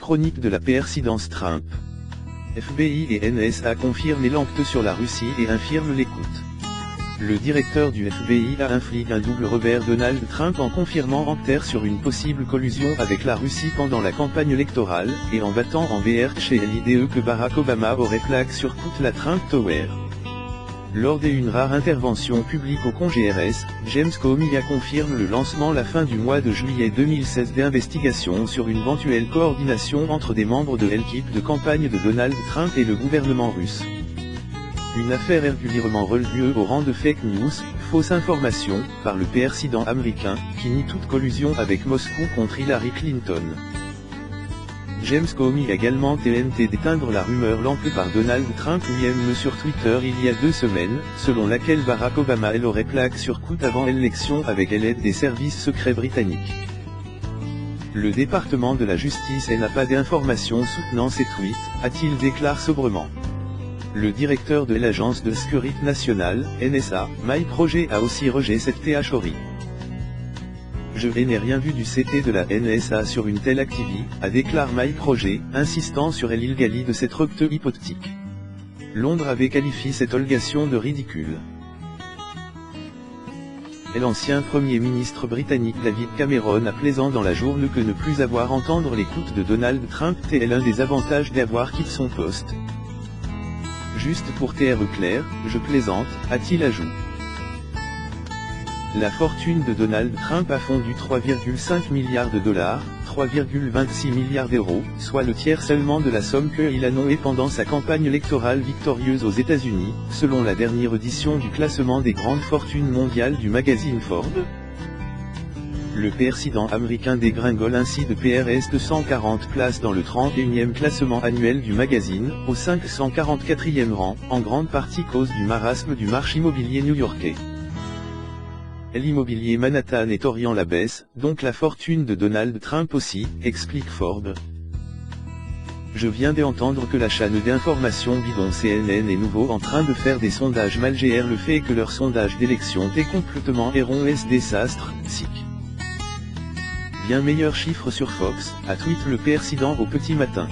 chronique de la présidence Trump. FBI et NSA confirment l'enquête sur la Russie et infirment l'écoute. Le directeur du FBI a infligé un double revers Donald Trump en confirmant enquête sur une possible collusion avec la Russie pendant la campagne électorale, et en battant en VR chez l'idée que Barack Obama aurait plaqué sur toute la Trump Tower. Lors d'une rare intervention publique au Congrès, James Comey a confirmé le lancement la fin du mois de juillet 2016 d'investigations sur une éventuelle coordination entre des membres de l'équipe de campagne de Donald Trump et le gouvernement russe. Une affaire régulièrement relevée au rang de fake news, fausse information, par le président américain, qui nie toute collusion avec Moscou contre Hillary Clinton. James Comey a également tenté d'éteindre la rumeur lancée par Donald Trump lui-même sur Twitter il y a 2 semaines, selon laquelle Barack Obama aurait plaqué sur coup avant l'élection avec l'aide des services secrets britanniques. Le département de la justice n'a pas d'informations soutenant ces tweets, a-t-il déclaré sobrement. Le directeur de l'agence de sécurité nationale, NSA, Mike Roger a aussi rejeté cette théorie. Je n'ai rien vu du CT de la NSA sur une telle activité, a déclaré Mike Roger, insistant sur l'illégalité de cette recte hypothétique. Londres avait qualifié cette allégation de ridicule. Et l'ancien Premier ministre britannique David Cameron a plaisant dans la journée que ne plus avoir entendre l'écoute de Donald Trump est l'un des avantages d'avoir quitté son poste. Juste pour être clair, je plaisante, a-t-il ajouté. La fortune de Donald Trump a fondu 3,5 milliards de dollars, 3,26 milliards d'euros, soit le tiers seulement de la somme qu'il a nommée pendant sa campagne électorale victorieuse aux États-Unis, selon la dernière édition du classement des grandes fortunes mondiales du magazine Forbes. Le président américain dégringole ainsi de PRS de 140 places dans le 31e classement annuel du magazine, au 544e rang, en grande partie cause du marasme du marché immobilier new-yorkais. L'immobilier Manhattan est orienté à la baisse, donc la fortune de Donald Trump aussi, explique Forbes. Je viens d'entendre que la chaîne d'information bidon CNN est nouveau en train de faire des sondages malgré le fait que leur sondage d'élection est complètement erroné désastre, sick. Bien meilleur chiffre sur Fox, a tweet le président au petit matin.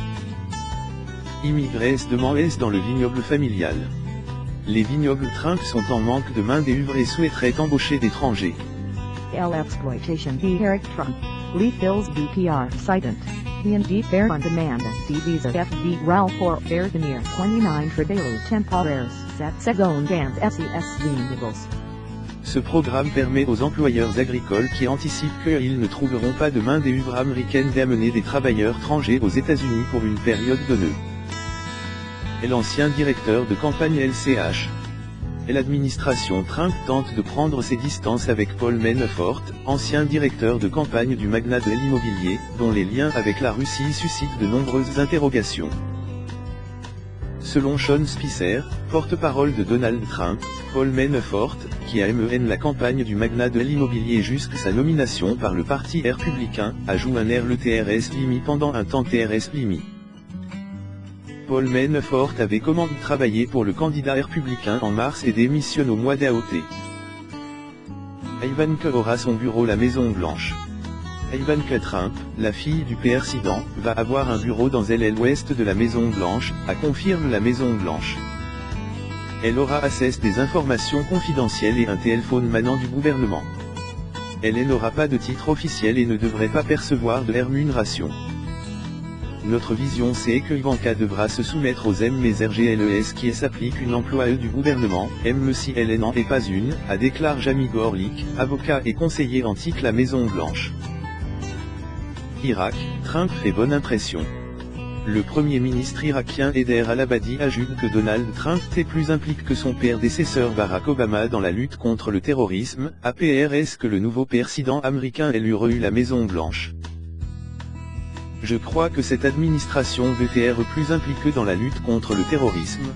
Immigrés de Manès dans le vignoble familial. Les vignobles Trump sont en manque de main-d'œuvre et souhaiteraient embaucher d'étrangers. Exploitation Eric Trump. Leaf Hills BPR Citant. E&D Fair on Demand. D-Visa FB RAL for Fair Veneer 29 Fredelo Temporaires. Set Seconde and SES Vehicles. Ce programme permet aux employeurs agricoles qui anticipent qu'ils ne trouveront pas de main-d'œuvre américaine d'amener des travailleurs étrangers aux États-Unis pour une période donnée. Et l'ancien directeur de campagne LCH. Et l'administration Trump tente de prendre ses distances avec Paul Manafort, ancien directeur de campagne du magnat de l'immobilier, dont les liens avec la Russie suscitent de nombreuses interrogations. Selon Sean Spicer, porte-parole de Donald Trump, Paul Manafort, qui a mené la campagne du magnat de l'immobilier jusqu'à sa nomination par le parti républicain, a joué un air le TRS Limi pendant un temps TRS Limi. Paul Manafort avait commencé travailler pour le candidat républicain en mars et démissionne au mois d'août. Ivanka aura son bureau la Maison Blanche. Ivanka Trump, la fille du président, va avoir un bureau dans l'aile ouest de la Maison Blanche, a confirmé la Maison Blanche. Elle aura accès à des informations confidentielles et un téléphone manant du gouvernement. Elle n'aura pas de titre officiel et ne devrait pas percevoir de rémunération. Notre vision c'est que Ivanka devra se soumettre aux MRGLES qui s'appliquent une employée du gouvernement, même si elle n'en est pas une, a déclaré Jamie Gorlick, avocat et conseiller antique la Maison Blanche. Irak, Trump fait bonne impression. Le premier ministre irakien Haider al-Abadi ajoute que Donald Trump est plus impliqué que son prédécesseur Barack Obama dans la lutte contre le terrorisme, APRS que le nouveau président américain aurait eu la Maison Blanche. Je crois que cette administration veut être plus impliquée dans la lutte contre le terrorisme.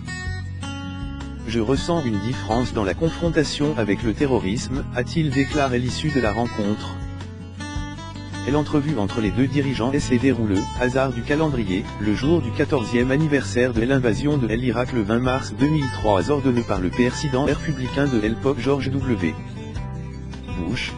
Je ressens une différence dans la confrontation avec le terrorisme, a-t-il déclaré à l'issue de la rencontre. L'entrevue entre les deux dirigeants s'est déroulée, hasard du calendrier, le jour du 14e anniversaire de l'invasion de l'Irak le 20 mars 2003 ordonné par le président républicain de l'époque George W. Bush.